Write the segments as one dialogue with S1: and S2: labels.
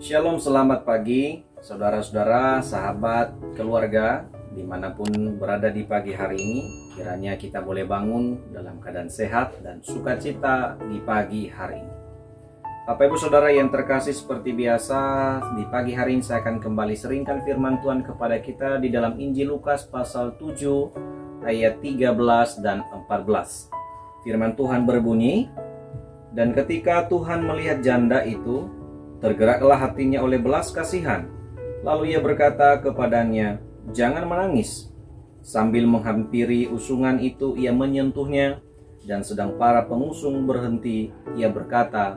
S1: Shalom, selamat pagi saudara-saudara, sahabat, keluarga dimanapun berada di pagi hari ini. Kiranya kita boleh bangun dalam keadaan sehat dan sukacita di pagi hari ini. Bapak Ibu Saudara yang terkasih, seperti biasa di pagi hari ini saya akan kembali seringkan firman Tuhan kepada kita di dalam Injil Lukas pasal 7 ayat 13 dan 14. Firman Tuhan berbunyi, "Dan ketika Tuhan melihat janda itu, tergeraklah hatinya oleh belas kasihan. Lalu ia berkata kepadanya, 'Jangan menangis.' Sambil menghampiri usungan itu, ia menyentuhnya, dan sedang para pengusung berhenti, ia berkata,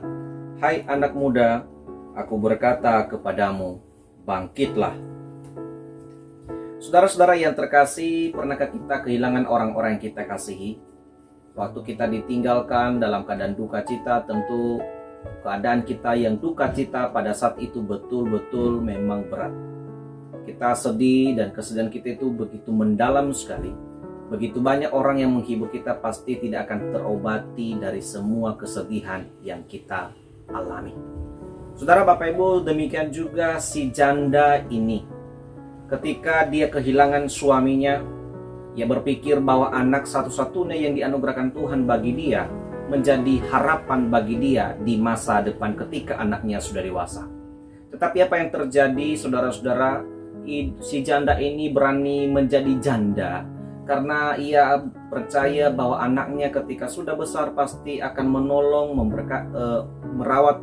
S1: 'Hai anak muda, aku berkata kepadamu, bangkitlah.'" Saudara-saudara yang terkasih, pernahkah kita kehilangan orang-orang yang kita kasihi? Waktu kita ditinggalkan dalam keadaan duka cita, tentu keadaan kita yang duka cita pada saat itu betul-betul memang berat. Kita sedih dan kesedihan kita itu begitu mendalam sekali. Begitu banyak orang yang menghibur kita, pasti tidak akan terobati dari semua kesedihan yang kita alami. Saudara, Bapak Ibu, demikian juga si janda ini. Ketika dia kehilangan suaminya, ia berpikir bahwa anak satu-satunya yang dianugerahkan Tuhan bagi dia menjadi harapan bagi dia di masa depan ketika anaknya sudah dewasa. Tetapi apa yang terjadi, saudara-saudara? Si janda ini berani menjadi janda karena ia percaya bahwa anaknya ketika sudah besar pasti akan menolong, merawat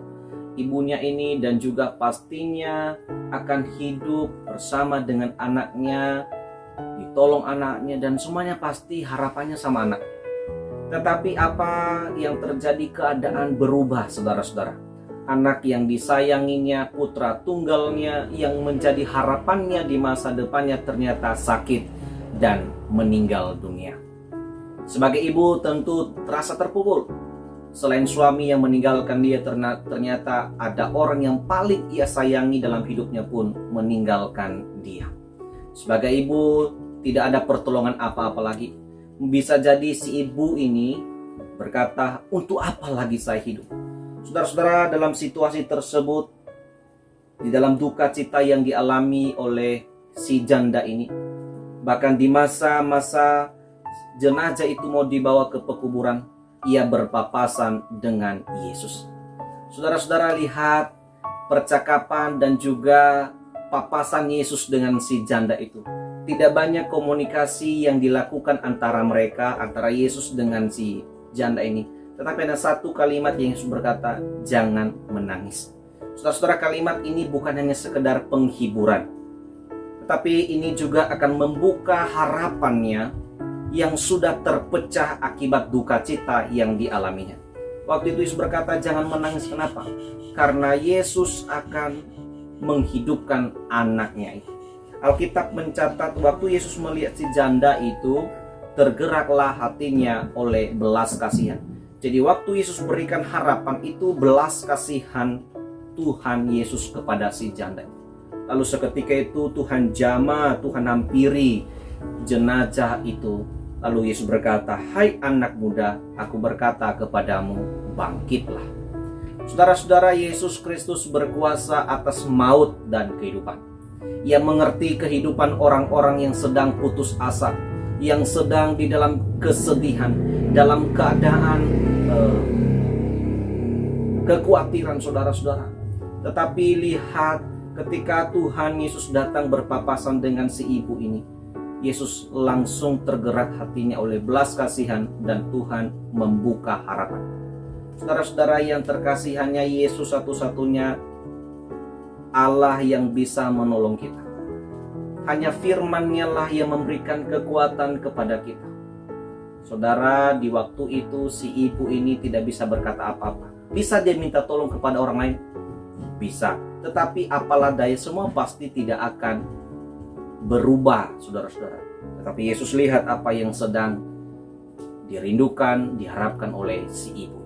S1: ibunya ini, dan juga pastinya akan hidup bersama dengan anaknya, ditolong anaknya, dan semuanya pasti harapannya sama anak. Tetapi apa yang terjadi? Keadaan berubah, saudara-saudara. Anak yang disayanginya, putra tunggalnya yang menjadi harapannya di masa depannya, ternyata sakit dan meninggal dunia. Sebagai ibu tentu terasa terpukul. Selain suami yang meninggalkan dia, ternyata ada orang yang paling ia sayangi dalam hidupnya pun meninggalkan dia. Sebagai ibu tidak ada pertolongan apa-apa lagi. Bisa jadi si ibu ini berkata, "Untuk apa lagi saya hidup?" Saudara-saudara, dalam situasi tersebut, di dalam duka cita yang dialami oleh si janda ini, bahkan di masa-masa jenazah itu mau dibawa ke pekuburan, ia berpapasan dengan Yesus. Saudara-saudara, lihat percakapan dan juga papasan Yesus dengan si janda itu. Tidak banyak komunikasi yang dilakukan antara mereka, antara Yesus dengan si janda ini. Tetapi ada satu kalimat yang Yesus berkata, "Jangan menangis." Saudara-saudara, kalimat ini bukan hanya sekedar penghiburan, tetapi ini juga akan membuka harapannya yang sudah terpecah akibat duka cita yang dialaminya. Waktu itu Yesus berkata, "Jangan menangis." Kenapa? Karena Yesus akan menghidupkan anaknya itu. Alkitab mencatat waktu Yesus melihat si janda itu, tergeraklah hatinya oleh belas kasihan. Jadi waktu Yesus berikan harapan itu, belas kasihan Tuhan Yesus kepada si janda. Lalu seketika itu Tuhan jamah, Tuhan hampiri jenazah itu. Lalu Yesus berkata, "Hai anak muda, aku berkata kepadamu, bangkitlah." Saudara-saudara, Yesus Kristus berkuasa atas maut dan kehidupan. Ia mengerti kehidupan orang-orang yang sedang putus asa, yang sedang di dalam kesedihan, dalam keadaan kekhawatiran, saudara-saudara. Tetapi lihat, ketika Tuhan Yesus datang berpapasan dengan si ibu ini, Yesus langsung tergerak hatinya oleh belas kasihan dan Tuhan membuka harapan. Saudara-saudara yang terkasih, hanya Yesus satu-satunya Allah yang bisa menolong kita. Hanya firman-Nya lah yang memberikan kekuatan kepada kita. Saudara, di waktu itu si ibu ini tidak bisa berkata apa-apa. Bisa dia minta tolong kepada orang lain? Bisa. Tetapi apalah daya, semua pasti tidak akan berubah, saudara-saudara. Tetapi Yesus lihat apa yang sedang dirindukan, diharapkan oleh si ibu.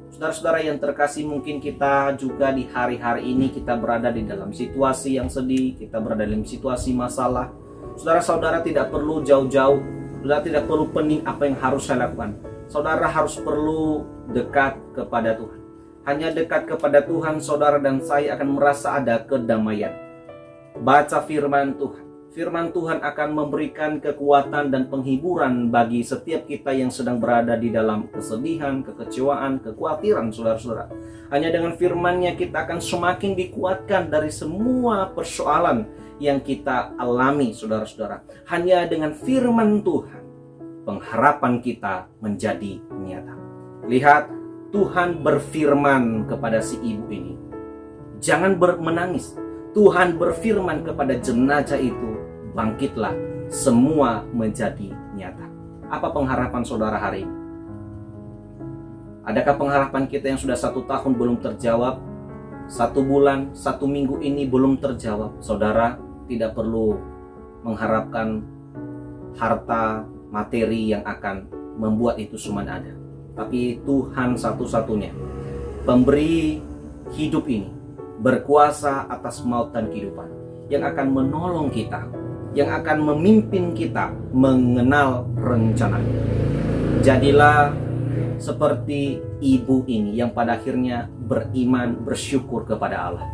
S1: Saudara-saudara yang terkasih, mungkin kita juga di hari-hari ini kita berada di dalam situasi yang sedih, kita berada dalam situasi masalah. Saudara-saudara tidak perlu jauh-jauh, saudara tidak perlu pening apa yang harus saya lakukan. Saudara harus perlu dekat kepada Tuhan. Hanya dekat kepada Tuhan, saudara dan saya akan merasa ada kedamaian. Baca firman Tuhan. Firman Tuhan akan memberikan kekuatan dan penghiburan bagi setiap kita yang sedang berada di dalam kesedihan, kekecewaan, kekhawatiran, saudara-saudara. Hanya dengan firman-Nya kita akan semakin dikuatkan dari semua persoalan yang kita alami, saudara-saudara. Hanya dengan firman Tuhan, pengharapan kita menjadi nyata. Lihat, Tuhan berfirman kepada si ibu ini, jangan menangis. Tuhan berfirman kepada jenazah itu, bangkitlah, semua menjadi nyata. Apa pengharapan saudara hari ini? Adakah pengharapan kita yang sudah 1 tahun belum terjawab? 1 bulan, 1 minggu ini belum terjawab? Saudara tidak perlu mengharapkan harta, materi yang akan membuat itu semua ada. Tapi Tuhan satu-satunya, pemberi hidup ini, berkuasa atas maut dan kehidupan, yang akan menolong kita, yang akan memimpin kita mengenal rencananya. Jadilah seperti ibu ini yang pada akhirnya beriman, bersyukur kepada Allah.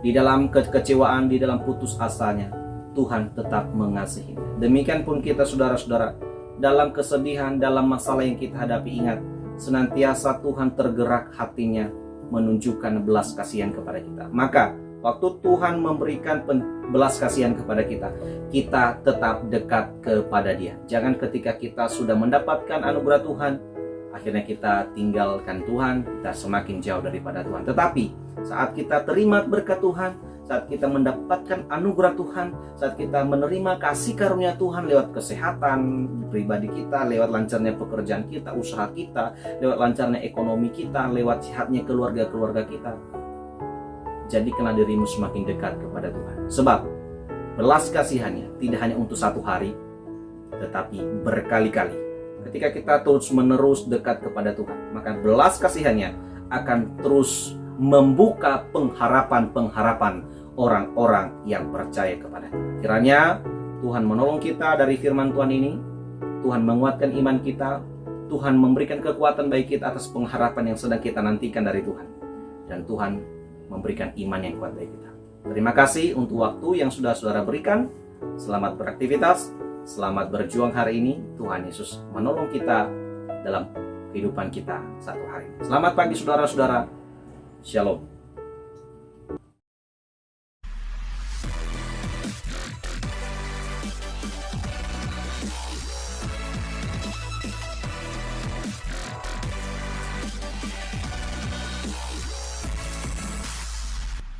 S1: Di dalam kekecewaan, di dalam putus asanya, Tuhan tetap mengasihi. Demikian pun kita, saudara-saudara, dalam kesedihan, dalam masalah yang kita hadapi, ingat, senantiasa Tuhan tergerak hatinya menunjukkan belas kasihan kepada kita. Maka waktu Tuhan memberikan belas kasihan kepada kita, kita tetap dekat kepada Dia. Jangan ketika kita sudah mendapatkan anugerah Tuhan, akhirnya kita tinggalkan Tuhan, kita semakin jauh daripada Tuhan. Tetapi saat kita terima berkat Tuhan, saat kita mendapatkan anugerah Tuhan, saat kita menerima kasih karunia Tuhan lewat kesehatan pribadi kita, lewat lancarnya pekerjaan kita, usaha kita, lewat lancarnya ekonomi kita, lewat sehatnya keluarga-keluarga kita, jadikanlah dirimu semakin dekat kepada Tuhan. Sebab belas kasihannya tidak hanya untuk 1 hari, tetapi berkali-kali. Ketika kita terus menerus dekat kepada Tuhan, maka belas kasihannya akan terus membuka pengharapan-pengharapan orang-orang yang percaya kepada Tuhan. Kiranya Tuhan menolong kita dari firman Tuhan ini, Tuhan menguatkan iman kita, Tuhan memberikan kekuatan bagi kita atas pengharapan yang sedang kita nantikan dari Tuhan, dan Tuhan memberikan iman yang kuat bagi kita. Terima kasih untuk waktu yang sudah saudara berikan. Selamat beraktivitas, selamat berjuang hari ini. Tuhan Yesus menolong kita dalam kehidupan kita satu hari. Selamat pagi saudara-saudara. Shalom.